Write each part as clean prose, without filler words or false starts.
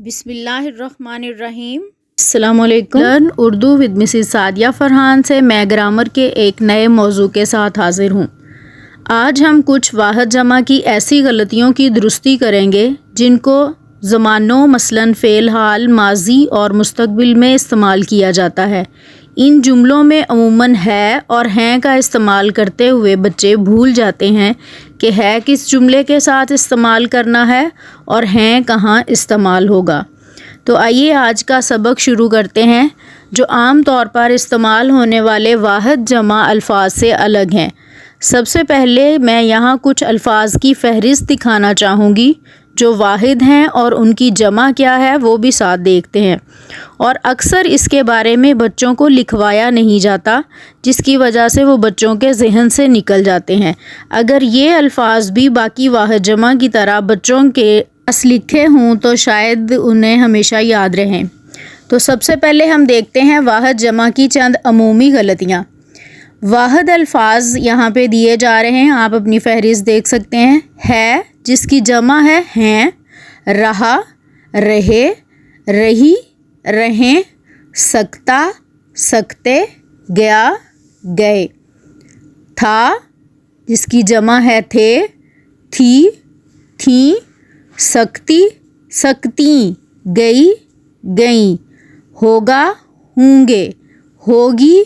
بسم اللہ الرحمن الرحیم۔ السلام علیکم۔ Learn Urdu with Mrs Sadia Farhan سے میں گرامر کے ایک نئے موضوع کے ساتھ حاضر ہوں۔ آج ہم کچھ واحد جمع کی ایسی غلطیوں کی درستی کریں گے جن کو زمانوں مثلاً فعل حال، ماضی اور مستقبل میں استعمال کیا جاتا ہے۔ ان جملوں میں عموماً ہے اور ہیں کا استعمال کرتے ہوئے بچے بھول جاتے ہیں کہ ہے کس جملے کے ساتھ استعمال کرنا ہے اور ہیں کہاں استعمال ہوگا۔ تو آئیے آج کا سبق شروع کرتے ہیں جو عام طور پر استعمال ہونے والے واحد جمع الفاظ سے الگ ہیں۔ سب سے پہلے میں یہاں کچھ الفاظ کی فہرست دکھانا چاہوں گی جو واحد ہیں اور ان کی جمع کیا ہے وہ بھی ساتھ دیکھتے ہیں، اور اکثر اس کے بارے میں بچوں کو لکھوایا نہیں جاتا جس کی وجہ سے وہ بچوں کے ذہن سے نکل جاتے ہیں۔ اگر یہ الفاظ بھی باقی واحد جمع کی طرح بچوں کے پاس لکھے ہوں تو شاید انہیں ہمیشہ یاد رہیں۔ تو سب سے پہلے ہم دیکھتے ہیں واحد جمع کی چند عمومی غلطیاں۔ واحد الفاظ یہاں پہ دیے جا رہے ہیں، آپ اپنی فہرست دیکھ سکتے ہیں۔ ہے جس کی جمع ہے ہیں، رہا، رہے، رہی، رہیں، سکتا، سکتے، گیا، گئے۔ تھا جس کی جمع ہے تھے، تھی، تھیں، سکتی، سکتیں، گئی، گئیں۔ ہوگا، ہوں گے، ہوگی،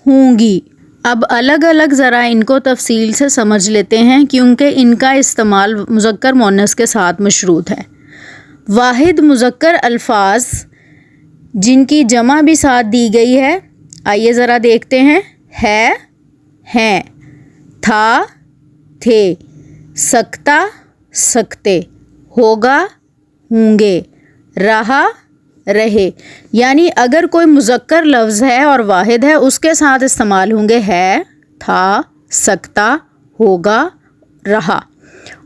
ہوں گی۔ اب الگ الگ ذرا ان کو تفصیل سے سمجھ لیتے ہیں کیونکہ ان کا استعمال مذکر مؤنث کے ساتھ مشروط ہے۔ واحد مذکر الفاظ جن کی جمع بھی ساتھ دی گئی ہے، آئیے ذرا دیکھتے ہیں۔ ہے، ہیں، تھا، تھے، سکتا، سکتے، ہوگا، ہوں گے، رہا، رہے۔ یعنی اگر کوئی مذکر لفظ ہے اور واحد ہے اس کے ساتھ استعمال ہوں گے ہے، تھا، سکتا، ہوگا، رہا،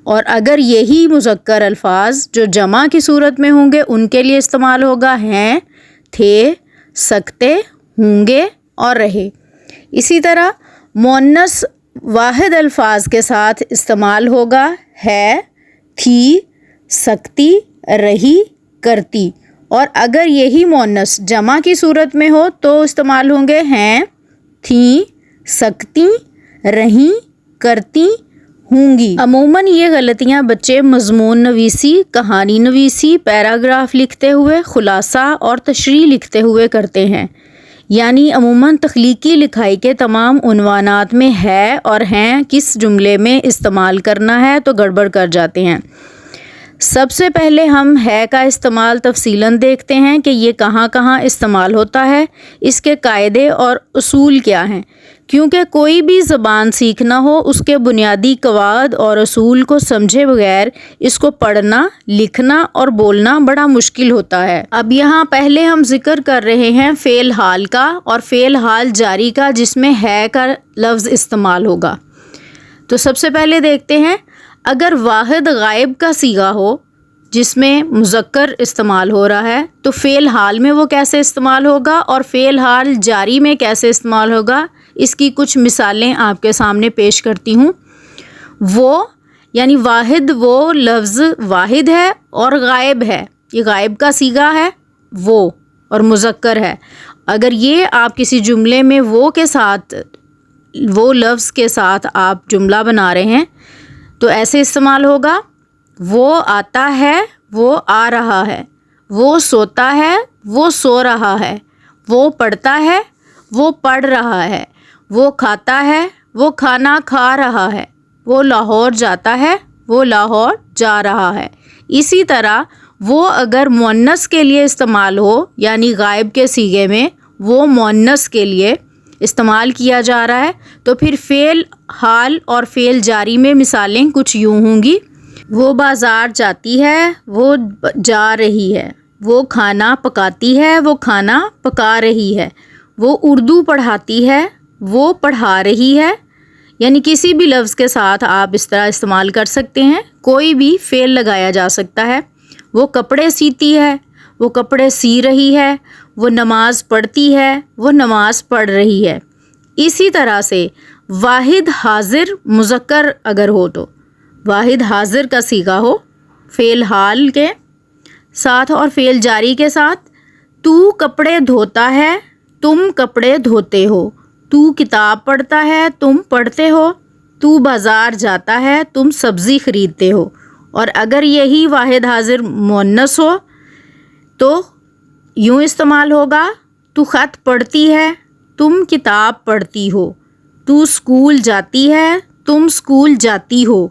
اور اگر یہی مذکر الفاظ جو جمع کی صورت میں ہوں گے ان کے لیے استعمال ہوگا ہیں، تھے، سکتے، ہوں گے اور رہے۔ اسی طرح مؤنث واحد الفاظ کے ساتھ استعمال ہوگا ہے، تھی، سکتی، رہی، کرتی، اور اگر یہی مؤنث جمع کی صورت میں ہو تو استعمال ہوں گے ہیں، تھیں، سکتیں، رہیں، کرتی، ہوں گی۔ عموماً یہ غلطیاں بچے مضمون نویسی، کہانی نویسی، پیراگراف لکھتے ہوئے، خلاصہ اور تشریح لکھتے ہوئے کرتے ہیں۔ یعنی عموماً تخلیقی لکھائی کے تمام عنوانات میں ہے اور ہیں کس جملے میں استعمال کرنا ہے تو گڑبڑ کر جاتے ہیں۔ سب سے پہلے ہم ہے کا استعمال تفصیلاً دیکھتے ہیں کہ یہ کہاں کہاں استعمال ہوتا ہے، اس کے قاعدے اور اصول کیا ہیں۔ کیونکہ کوئی بھی زبان سیکھنا ہو اس کے بنیادی قواعد اور اصول کو سمجھے بغیر اس کو پڑھنا، لکھنا اور بولنا بڑا مشکل ہوتا ہے۔ اب یہاں پہلے ہم ذکر کر رہے ہیں فعل حال کا اور فعل حال جاری کا جس میں ہے کا لفظ استعمال ہوگا۔ تو سب سے پہلے دیکھتے ہیں اگر واحد غائب کا صیغہ ہو جس میں مذکر استعمال ہو رہا ہے تو فعل حال میں وہ کیسے استعمال ہوگا اور فعل حال جاری میں کیسے استعمال ہوگا، اس کی کچھ مثالیں آپ کے سامنے پیش کرتی ہوں۔ وہ یعنی واحد، وہ لفظ واحد ہے اور غائب ہے، یہ غائب کا صیغہ ہے وہ اور مذکر ہے۔ اگر یہ آپ کسی جملے میں وہ کے ساتھ، وہ لفظ کے ساتھ آپ جملہ بنا رہے ہیں تو ایسے استعمال ہوگا۔ وہ آتا ہے، وہ آ رہا ہے، وہ سوتا ہے، وہ سو رہا ہے، وہ پڑھتا ہے، وہ پڑھ رہا ہے، وہ کھاتا ہے، وہ کھانا کھا رہا ہے، وہ لاہور جاتا ہے، وہ لاہور جا رہا ہے۔ اسی طرح وہ اگر مؤنث کے لیے استعمال ہو یعنی غائب کے صیغے میں وہ مؤنث کے لیے استعمال کیا جا رہا ہے تو پھر فعل حال اور فعل جاری میں مثالیں کچھ یوں ہوں گی۔ وہ بازار جاتی ہے، وہ جا رہی ہے، وہ کھانا پکاتی ہے، وہ کھانا پکا رہی ہے، وہ اردو پڑھاتی ہے، وہ پڑھا رہی ہے۔ یعنی کسی بھی لفظ کے ساتھ آپ اس طرح استعمال کر سکتے ہیں، کوئی بھی فعل لگایا جا سکتا ہے۔ وہ کپڑے سیتی ہے، وہ کپڑے سی رہی ہے، وہ نماز پڑھتی ہے، وہ نماز پڑھ رہی ہے۔ اسی طرح سے واحد حاضر مذکر اگر ہو تو واحد حاضر کا صیغہ ہو فعل حال کے ساتھ اور فعل جاری کے ساتھ۔ تو کپڑے دھوتا ہے، تم کپڑے دھوتے ہو۔ تو کتاب پڑھتا ہے، تم پڑھتے ہو۔ تو بازار جاتا ہے، تم سبزی خریدتے ہو۔ اور اگر یہی واحد حاضر مؤنث ہو تو یوں استعمال ہوگا، تو خط پڑھتی ہے، تم کتاب پڑھتی ہو۔ تو اسکول جاتی ہے، تم اسکول جاتی ہو۔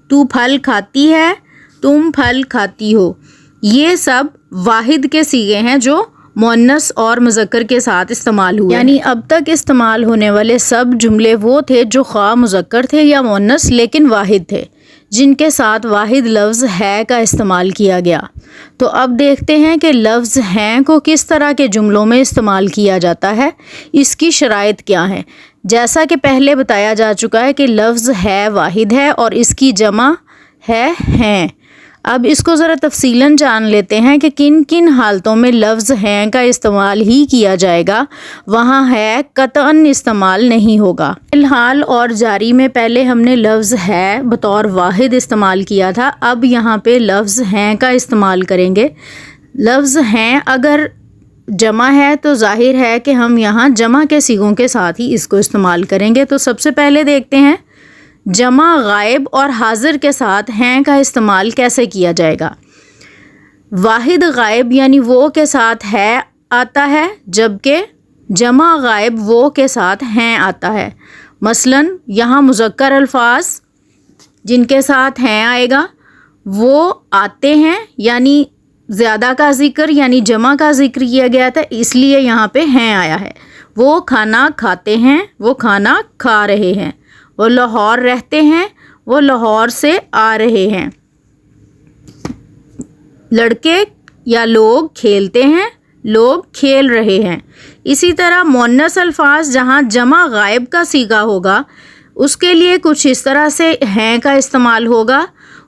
تو پھل کھاتی ہے، تم پھل کھاتی ہو۔ یہ سب واحد کے صیغے ہیں جو مؤنث اور مذکر کے ساتھ استعمال ہوئے، یعنی اب تک استعمال ہونے والے سب جملے وہ تھے جو خواہ مذکر تھے یا مؤنث لیکن واحد تھے، جن کے ساتھ واحد لفظ ہے کا استعمال کیا گیا۔ تو اب دیکھتے ہیں کہ لفظ ہیں کو کس طرح کے جملوں میں استعمال کیا جاتا ہے، اس کی شرائط کیا ہیں۔ جیسا کہ پہلے بتایا جا چکا ہے کہ لفظ ہے واحد ہے اور اس کی جمع ہے ہیں۔ اب اس کو ذرا تفصیلاً جان لیتے ہیں کہ کن کن حالتوں میں لفظ ہیں کا استعمال ہی کیا جائے گا، وہاں ہے قطعاً استعمال نہیں ہوگا۔ فی الحال اور جاری میں پہلے ہم نے لفظ ہے بطور واحد استعمال کیا تھا، اب یہاں پہ لفظ ہیں کا استعمال کریں گے۔ لفظ ہیں اگر جمع ہے تو ظاہر ہے کہ ہم یہاں جمع کے صیغوں کے ساتھ ہی اس کو استعمال کریں گے۔ تو سب سے پہلے دیکھتے ہیں جمع غائب اور حاضر کے ساتھ ہیں کا استعمال کیسے کیا جائے گا۔ واحد غائب یعنی وہ کے ساتھ ہے آتا ہے، جبکہ جمع غائب وہ کے ساتھ ہیں آتا ہے۔ مثلاً یہاں مذکر الفاظ جن کے ساتھ ہیں آئے گا وہ آتے ہیں، یعنی زیادہ کا ذکر یعنی جمع کا ذکر کیا گیا تھا، اس لیے یہاں پہ ہیں آیا ہے۔ وہ کھانا کھاتے ہیں، وہ کھانا کھا رہے ہیں۔ وہ لاہور رہتے ہیں، وہ لاہور سے آ رہے ہیں۔ لڑکے یا لوگ کھیلتے ہیں، لوگ کھیل رہے ہیں۔ اسی طرح مؤنث الفاظ جہاں جمع غائب کا صیغہ ہوگا اس کے لیے کچھ اس طرح سے ہیں کا استعمال ہوگا۔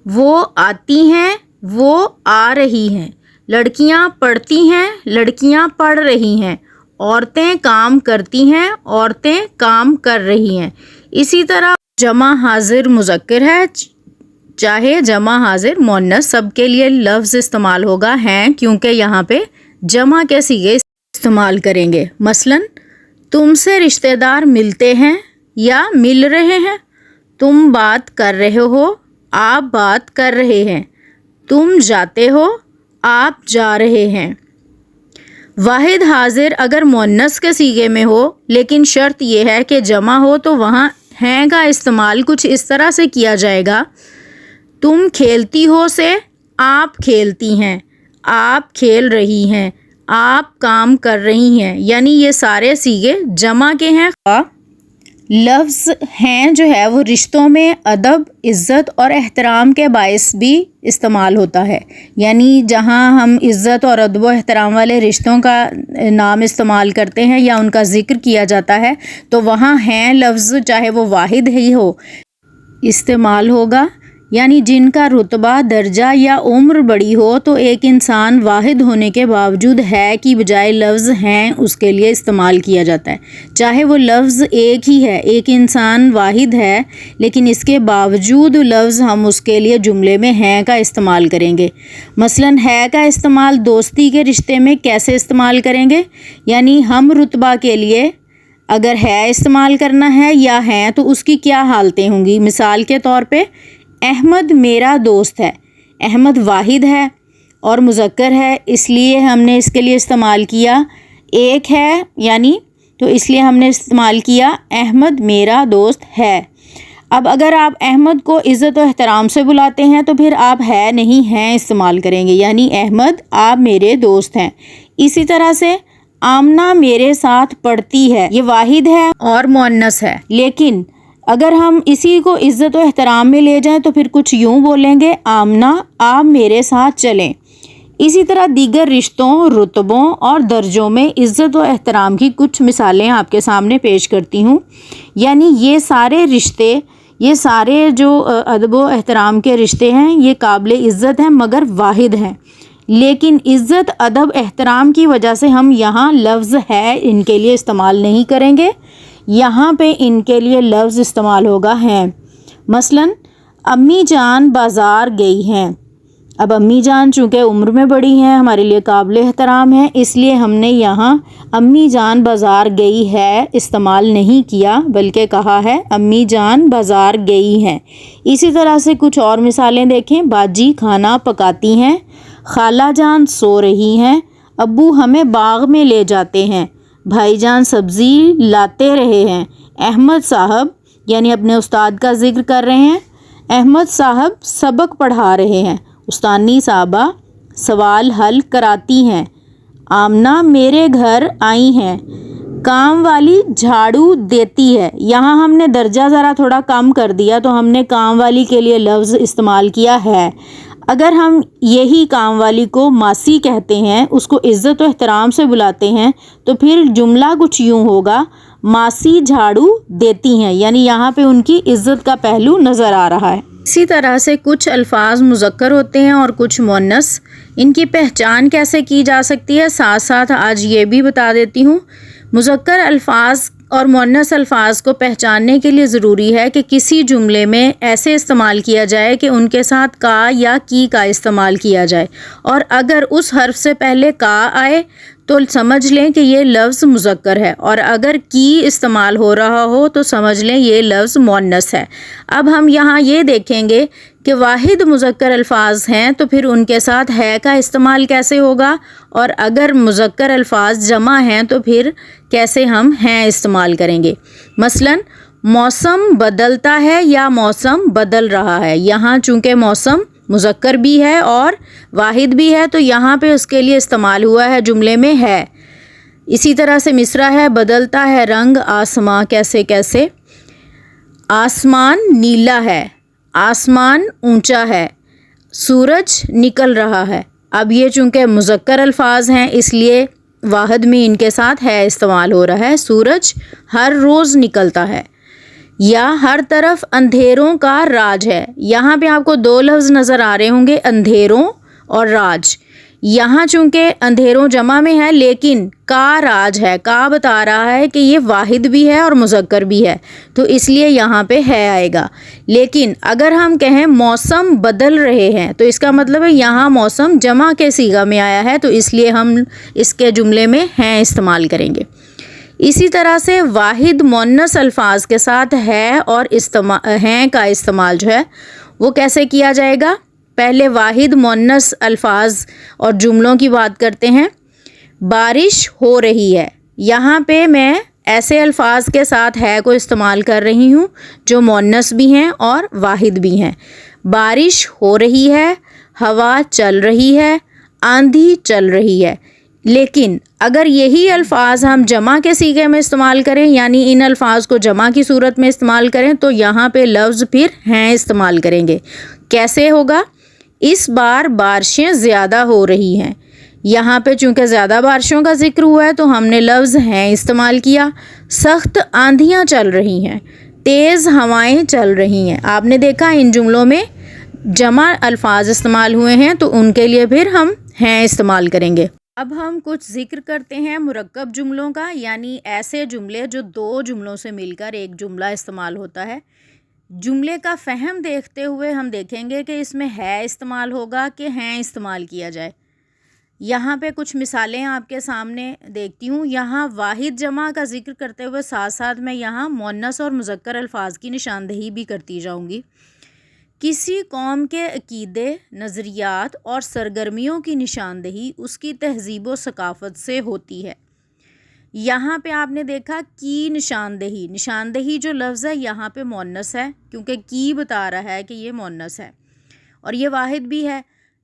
وہ آتی ہیں، وہ آ رہی ہیں۔ لڑکیاں پڑھتی ہیں، لڑکیاں پڑھ رہی ہیں۔ عورتیں کام کرتی ہیں، عورتیں کام کر رہی ہیں۔ اسی طرح جمع حاضر مذکر ہے چاہے جمع حاضر مؤنث، سب کے لیے لفظ استعمال ہوگا ہیں، کیونکہ یہاں پہ جمع کے صیغے استعمال کریں گے۔ مثلاً تم سے رشتہ دار ملتے ہیں یا مل رہے ہیں۔ تم بات کر رہے ہو، آپ بات کر رہے ہیں۔ تم جاتے ہو، آپ جا رہے ہیں۔ واحد حاضر اگر مؤنث کے صیغے میں ہو لیکن شرط یہ ہے کہ جمع ہو تو وہاں ہیں کا استعمال کچھ اس طرح سے کیا جائے گا۔ تم کھیلتی ہو سے آپ کھیلتی ہیں، آپ کھیل رہی ہیں، آپ کام کر رہی ہیں، یعنی یہ سارے صیغے جمع کے ہیں۔ لفظ ہیں جو ہے وہ رشتوں میں ادب، عزت اور احترام کے باعث بھی استعمال ہوتا ہے، یعنی جہاں ہم عزت اور ادب و احترام والے رشتوں کا نام استعمال کرتے ہیں یا ان کا ذکر کیا جاتا ہے تو وہاں ہیں لفظ چاہے وہ واحد ہی ہو استعمال ہوگا، یعنی جن کا رتبہ، درجہ یا عمر بڑی ہو تو ایک انسان واحد ہونے کے باوجود ہے کی بجائے لفظ ہیں اس کے لیے استعمال کیا جاتا ہے۔ چاہے وہ لفظ ایک ہی ہے، ایک انسان واحد ہے لیکن اس کے باوجود لفظ ہم اس کے لیے جملے میں ہیں کا استعمال کریں گے۔ مثلاً ہے کا استعمال دوستی کے رشتے میں کیسے استعمال کریں گے، یعنی ہم رتبہ کے لیے اگر ہے استعمال کرنا ہے یا ہیں تو اس کی کیا حالتیں ہوں گی۔ مثال کے طور پہ احمد میرا دوست ہے۔ احمد واحد ہے اور مذکر ہے، اس لیے ہم نے اس کے لیے استعمال کیا ایک ہے، یعنی تو اس لیے ہم نے استعمال کیا احمد میرا دوست ہے۔ اب اگر آپ احمد کو عزت و احترام سے بلاتے ہیں تو پھر آپ ہے نہیں ہیں استعمال کریں گے، یعنی احمد آپ میرے دوست ہیں۔ اسی طرح سے آمنہ میرے ساتھ پڑھتی ہے، یہ واحد ہے اور مؤنث ہے، لیکن اگر ہم اسی کو عزت و احترام میں لے جائیں تو پھر کچھ یوں بولیں گے آمنہ آپ میرے ساتھ چلیں۔ اسی طرح دیگر رشتوں، رتبوں اور درجوں میں عزت و احترام کی کچھ مثالیں آپ کے سامنے پیش کرتی ہوں، یعنی یہ سارے رشتے، یہ سارے جو ادب و احترام کے رشتے ہیں یہ قابل عزت ہیں مگر واحد ہیں، لیکن عزت، ادب، احترام کی وجہ سے ہم یہاں لفظ ہے ان کے لیے استعمال نہیں کریں گے، یہاں پہ ان کے لیے لفظ استعمال ہوگا ہیں۔ مثلاً امی جان بازار گئی ہیں، اب امی جان چونکہ عمر میں بڑی ہیں، ہمارے لیے قابل احترام ہیں، اس لیے ہم نے یہاں امی جان بازار گئی ہے استعمال نہیں کیا، بلکہ کہا ہے امی جان بازار گئی ہیں۔ اسی طرح سے کچھ اور مثالیں دیکھیں۔ باجی کھانا پکاتی ہیں، خالہ جان سو رہی ہیں، ابو ہمیں باغ میں لے جاتے ہیں، بھائی جان سبزی لاتے رہے ہیں، احمد صاحب یعنی اپنے استاد کا ذکر کر رہے ہیں، احمد صاحب سبق پڑھا رہے ہیں، استانی صاحبہ سوال حل کراتی ہیں، آمنہ میرے گھر آئی ہیں، کام والی جھاڑو دیتی ہے۔ یہاں ہم نے درجہ ذرا تھوڑا کم کر دیا تو ہم نے کام والی کے لیے لفظ استعمال کیا ہے۔ اگر ہم یہی کام والی کو ماسی کہتے ہیں، اس کو عزت و احترام سے بلاتے ہیں، تو پھر جملہ کچھ یوں ہوگا، ماسی جھاڑو دیتی ہیں، یعنی یہاں پہ ان کی عزت کا پہلو نظر آ رہا ہے۔ اسی طرح سے کچھ الفاظ مذکر ہوتے ہیں اور کچھ مؤنث، ان کی پہچان کیسے کی جا سکتی ہے ساتھ ساتھ آج یہ بھی بتا دیتی ہوں۔ مذکر الفاظ اور مؤنث الفاظ کو پہچاننے کے لیے ضروری ہے کہ کسی جملے میں ایسے استعمال کیا جائے کہ ان کے ساتھ کا یا کی کا استعمال کیا جائے، اور اگر اس حرف سے پہلے کا آئے تو سمجھ لیں کہ یہ لفظ مذکر ہے، اور اگر کی استعمال ہو رہا ہو تو سمجھ لیں یہ لفظ مؤنث ہے۔ اب ہم یہاں یہ دیکھیں گے کہ واحد مذکر الفاظ ہیں تو پھر ان کے ساتھ ہے کا استعمال کیسے ہوگا، اور اگر مذکر الفاظ جمع ہیں تو پھر کیسے ہم ہیں استعمال کریں گے۔ مثلاً موسم بدلتا ہے یا موسم بدل رہا ہے، یہاں چونکہ موسم مذکر بھی ہے اور واحد بھی ہے تو یہاں پہ اس کے لیے استعمال ہوا ہے جملے میں ہے۔ اسی طرح سے مصرع ہے، بدلتا ہے رنگ آسماں کیسے کیسے، آسمان نیلا ہے، آسمان اونچا ہے، سورج نکل رہا ہے۔ اب یہ چونکہ مذکر الفاظ ہیں اس لیے واحد میں ان کے ساتھ ہے استعمال ہو رہا ہے، سورج ہر روز نکلتا ہے۔ یا ہر طرف اندھیروں کا راج ہے، یہاں پہ آپ کو دو لفظ نظر آ رہے ہوں گے، اندھیروں اور راج۔ یہاں چونکہ اندھیروں جمع میں ہے لیکن کا راج ہے، کا بتا رہا ہے کہ یہ واحد بھی ہے اور مذکر بھی ہے، تو اس لیے یہاں پہ ہے آئے گا۔ لیکن اگر ہم کہیں موسم بدل رہے ہیں تو اس کا مطلب ہے یہاں موسم جمع کے صیغہ میں آیا ہے، تو اس لیے ہم اس کے جملے میں ہیں استعمال کریں گے۔ اسی طرح سے واحد مؤنث الفاظ کے ساتھ ہے اور ہیں کا استعمال جو ہے وہ کیسے کیا جائے گا۔ پہلے واحد مؤنث الفاظ اور جملوں کی بات کرتے ہیں۔ بارش ہو رہی ہے، یہاں پہ میں ایسے الفاظ کے ساتھ ہے کو استعمال کر رہی ہوں جو مؤنث بھی ہیں اور واحد بھی ہیں۔ بارش ہو رہی ہے، ہوا چل رہی ہے، آندھی چل رہی ہے۔ لیکن اگر یہی الفاظ ہم جمع کے صیغے میں استعمال کریں، یعنی ان الفاظ کو جمع کی صورت میں استعمال کریں، تو یہاں پہ لفظ پھر ہیں استعمال کریں گے۔ کیسے ہوگا؟ اس بار بارشیں زیادہ ہو رہی ہیں، یہاں پہ چونکہ زیادہ بارشوں کا ذکر ہوا ہے تو ہم نے لفظ ہیں استعمال کیا۔ سخت آندھیاں چل رہی ہیں، تیز ہوائیں چل رہی ہیں۔ آپ نے دیکھا ان جملوں میں جمع الفاظ استعمال ہوئے ہیں تو ان کے لیے پھر ہم ہیں استعمال کریں گے۔ اب ہم کچھ ذکر کرتے ہیں مرکب جملوں کا، یعنی ایسے جملے جو دو جملوں سے مل کر ایک جملہ استعمال ہوتا ہے۔ جملے کا فہم دیکھتے ہوئے ہم دیکھیں گے کہ اس میں ہے استعمال ہوگا کہ ہیں استعمال کیا جائے۔ یہاں پہ کچھ مثالیں آپ کے سامنے دیکھتی ہوں۔ یہاں واحد جمع کا ذکر کرتے ہوئے ساتھ ساتھ میں یہاں مؤنث اور مذکر الفاظ کی نشاندہی بھی کرتی جاؤں گی۔ کسی قوم کے عقیدے، نظریات اور سرگرمیوں کی نشاندہی اس کی تہذیب و ثقافت سے ہوتی ہے۔ یہاں پہ آپ نے دیکھا کی نشاندہی، نشاندہی جو لفظ ہے یہاں پہ مؤنث ہے کیونکہ کی بتا رہا ہے کہ یہ مؤنث ہے، اور یہ واحد بھی ہے۔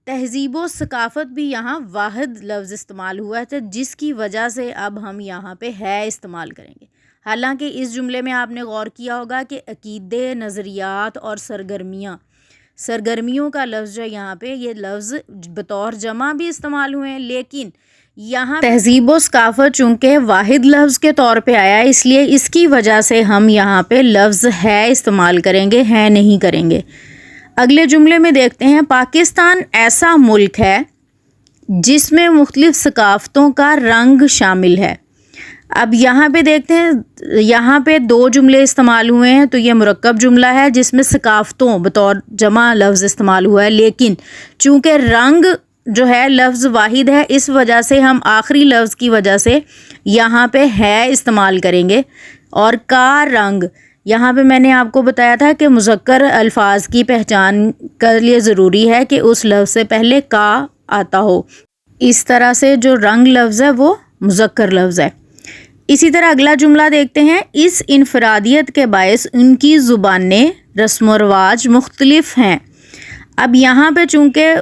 تہذیب و ثقافت بھی یہاں واحد لفظ استعمال ہوا ہے، جس کی وجہ سے اب ہم یہاں پہ ہے استعمال کریں گے۔ حالانکہ اس جملے میں آپ نے غور کیا ہوگا کہ عقیدے، نظریات اور سرگرمیوں کا لفظ جو یہاں پہ یہ لفظ بطور جمع بھی استعمال ہوئے ہیں، لیکن یہاں تہذیب و ثقافت چونکہ واحد لفظ کے طور پہ آیا ہے، اس لیے اس کی وجہ سے ہم یہاں پہ لفظ ہے استعمال کریں گے، ہے نہیں کریں گے۔ اگلے جملے میں دیکھتے ہیں، پاکستان ایسا ملک ہے جس میں مختلف ثقافتوں کا رنگ شامل ہے۔ اب یہاں پہ دیکھتے ہیں، یہاں پہ 2 جملے استعمال ہوئے ہیں، تو یہ مرکب جملہ ہے جس میں ثقافتوں بطور جمع لفظ استعمال ہوا ہے، لیکن چونکہ رنگ جو ہے لفظ واحد ہے، اس وجہ سے ہم آخری لفظ کی وجہ سے یہاں پہ ہے استعمال کریں گے۔ اور کا رنگ، یہاں پہ میں نے آپ کو بتایا تھا کہ مذکر الفاظ کی پہچان کے لیے ضروری ہے کہ اس لفظ سے پہلے کا آتا ہو، اس طرح سے جو رنگ لفظ ہے وہ مذکر لفظ ہے۔ اسی طرح اگلا جملہ دیکھتے ہیں، اس انفرادیت کے باعث ان کی زبانیں رسم و رواج مختلف ہیں۔ اب یہاں پہ چونکہ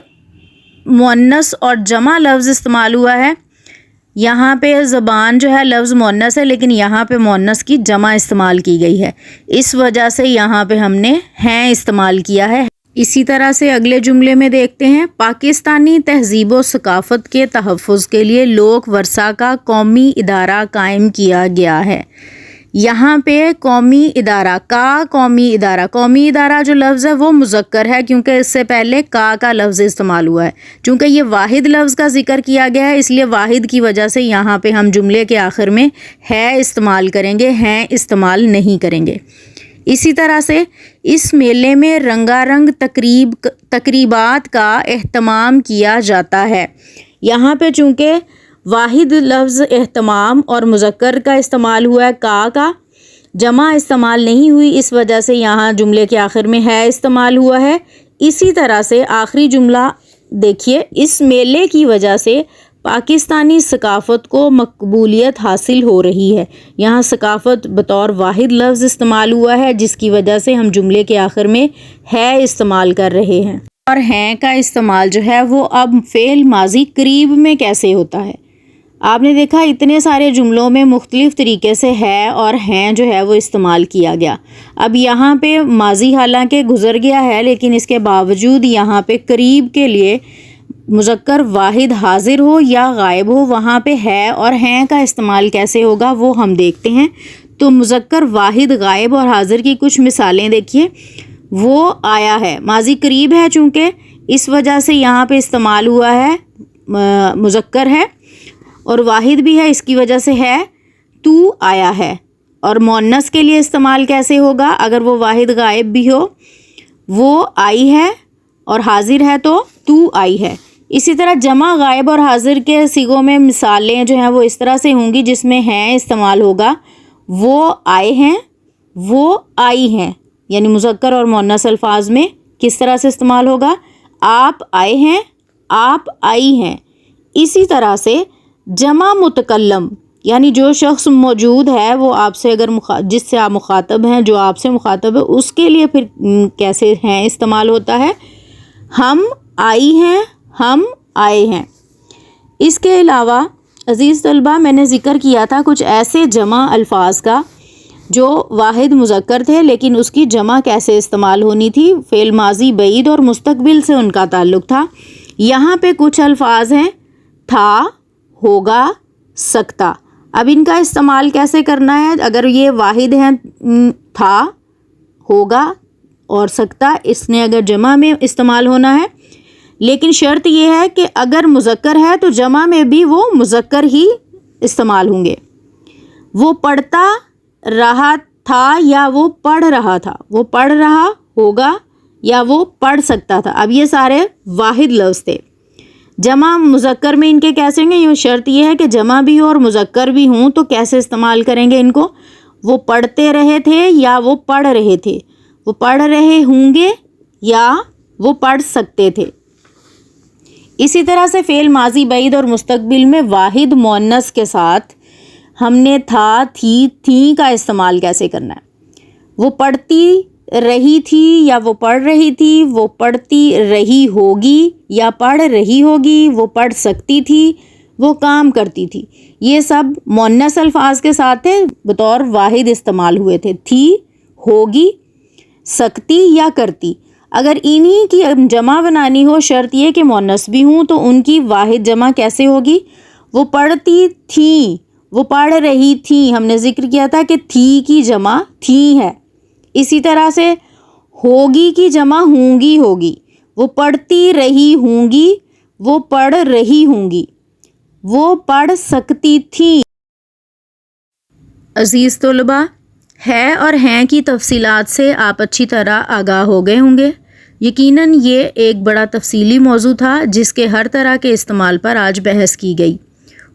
مؤنث اور جمع لفظ استعمال ہوا ہے، یہاں پہ زبان جو ہے لفظ مؤنث ہے، لیکن یہاں پہ مؤنث کی جمع استعمال کی گئی ہے، اس وجہ سے یہاں پہ ہم نے ہیں استعمال کیا ہے۔ اسی طرح سے اگلے جملے میں دیکھتے ہیں، پاکستانی تہذیب و ثقافت کے تحفظ کے لیے لوک ورثہ کا قومی ادارہ قائم کیا گیا ہے۔ یہاں پہ قومی ادارہ جو لفظ ہے وہ مذکر ہے، کیونکہ اس سے پہلے کا لفظ استعمال ہوا ہے۔ چونکہ یہ واحد لفظ کا ذکر کیا گیا ہے، اس لیے واحد کی وجہ سے یہاں پہ ہم جملے کے آخر میں ہے استعمال کریں گے، ہیں استعمال نہیں کریں گے۔ اسی طرح سے اس میلے میں رنگا رنگ تقریبات کا اہتمام کیا جاتا ہے۔ یہاں پہ چونکہ واحد لفظ اہتمام اور مذکر کا استعمال ہوا ہے، کا جمع استعمال نہیں ہوئی، اس وجہ سے یہاں جملے کے آخر میں ہے استعمال ہوا ہے۔ اسی طرح سے آخری جملہ دیکھیے، اس میلے کی وجہ سے پاکستانی ثقافت کو مقبولیت حاصل ہو رہی ہے۔ یہاں ثقافت بطور واحد لفظ استعمال ہوا ہے، جس کی وجہ سے ہم جملے کے آخر میں ہے استعمال کر رہے ہیں۔ اور ہیں کا استعمال جو ہے وہ اب فعل ماضی قریب میں کیسے ہوتا ہے؟ آپ نے دیکھا اتنے سارے جملوں میں مختلف طریقے سے ہے اور ہیں جو ہے وہ استعمال کیا گیا۔ اب یہاں پہ ماضی حالانکہ گزر گیا ہے، لیکن اس کے باوجود یہاں پہ قریب کے لیے مذکر واحد حاضر ہو یا غائب ہو، وہاں پہ ہے اور ہیں کا استعمال کیسے ہوگا وہ ہم دیکھتے ہیں۔ تو مذکر واحد غائب اور حاضر کی کچھ مثالیں دیکھیے۔ وہ آیا ہے، ماضی قریب ہے، چونکہ اس وجہ سے یہاں پہ استعمال ہوا ہے، مذکر ہے اور واحد بھی ہے، اس کی وجہ سے ہے تو آیا ہے۔ اور مؤنث کے لیے استعمال کیسے ہوگا؟ اگر وہ واحد غائب بھی ہو، وہ آئی ہے اور حاضر ہے تو آئی ہے۔ اسی طرح جمع غائب اور حاضر کے صیغوں میں مثالیں جو ہیں وہ اس طرح سے ہوں گی، جس میں ہیں استعمال ہوگا، وہ آئے ہیں، وہ آئی ہیں، یعنی مذکر اور مؤنث الفاظ میں کس طرح سے استعمال ہوگا؟ آپ آئے ہیں، آپ آئی ہیں۔ اسی طرح سے جمع متکلم، یعنی جو شخص موجود ہے وہ آپ سے اگر جس سے آپ مخاطب ہیں، جو آپ سے مخاطب ہے، اس کے لیے پھر کیسے ہیں استعمال ہوتا ہے؟ ہم آئی ہیں، ہم آئے ہیں۔ اس کے علاوہ عزیز طلبہ، میں نے ذکر کیا تھا کچھ ایسے جمع الفاظ کا جو واحد مذکر تھے، لیکن اس کی جمع کیسے استعمال ہونی تھی۔ فعل ماضی بعید اور مستقبل سے ان کا تعلق تھا۔ یہاں پہ کچھ الفاظ ہیں، تھا، ہوگا، سکتا۔ اب ان کا استعمال کیسے کرنا ہے؟ اگر یہ واحد ہیں، تھا، ہوگا اور سکتا، اس نے اگر جمع میں استعمال ہونا ہے، لیکن شرط یہ ہے کہ اگر مذکر ہے تو جمع میں بھی وہ مذکر ہی استعمال ہوں گے۔ وہ پڑھتا رہا تھا یا وہ پڑھ رہا تھا، وہ پڑھ رہا ہوگا یا وہ پڑھ سکتا تھا۔ اب یہ سارے واحد لفظ تھے۔ جمع مذکر میں ان کے کیسے ہوں گے؟ یہ شرط یہ ہے کہ جمع بھی ہو اور مذکر بھی ہوں، تو کیسے استعمال کریں گے ان کو؟ وہ پڑھتے رہے تھے یا وہ پڑھ رہے تھے، وہ پڑھ رہے ہوں گے یا وہ پڑھ سکتے تھے۔ اسی طرح سے فعل ماضی بعید اور مستقبل میں واحد مؤنث کے ساتھ ہم نے تھا، تھی، تھیں کا استعمال کیسے کرنا ہے؟ وہ پڑھتی رہی تھی یا وہ پڑھ رہی تھی، وہ پڑھتی رہی ہوگی یا پڑھ رہی ہوگی، وہ پڑھ سکتی تھی، وہ کام کرتی تھی۔ یہ سب مؤنث الفاظ کے ساتھ تھے، بطور واحد استعمال ہوئے تھے، تھی، ہوگی، سکتی یا کرتی۔ اگر انہی کی جمع بنانی ہو، شرط یہ کہ مؤنث بھی ہوں، تو ان کی واحد جمع کیسے ہوگی؟ وہ پڑھتی تھیں، وہ پڑھ رہی تھیں۔ ہم نے ذکر کیا تھا کہ تھی کی جمع تھی ہے۔ اسی طرح سے ہوگی کی جمع ہوں گی ہوگی۔ وہ پڑھتی رہی ہوں گی، وہ پڑھ رہی ہوں گی۔ وہ پڑھ سکتی تھیں۔ عزیز طلباء، ہے اور ہیں کی تفصیلات سے آپ اچھی طرح آگاہ ہو گئے ہوں گے۔ یقیناً یہ ایک بڑا تفصیلی موضوع تھا جس کے ہر طرح کے استعمال پر آج بحث کی گئی۔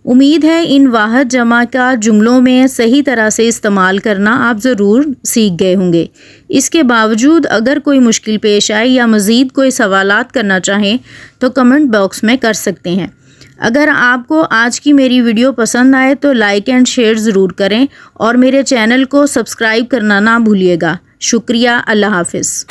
امید ہے ان واحد جمع کا جملوں میں صحیح طرح سے استعمال کرنا آپ ضرور سیکھ گئے ہوں گے۔ اس کے باوجود اگر کوئی مشکل پیش آئے یا مزید کوئی سوالات کرنا چاہیں تو کمنٹ باکس میں کر سکتے ہیں۔ اگر آپ کو آج کی میری ویڈیو پسند آئے تو لائک اینڈ شیئر ضرور کریں اور میرے چینل کو سبسکرائب کرنا نہ بھولیے گا۔ شکریہ، اللہ حافظ۔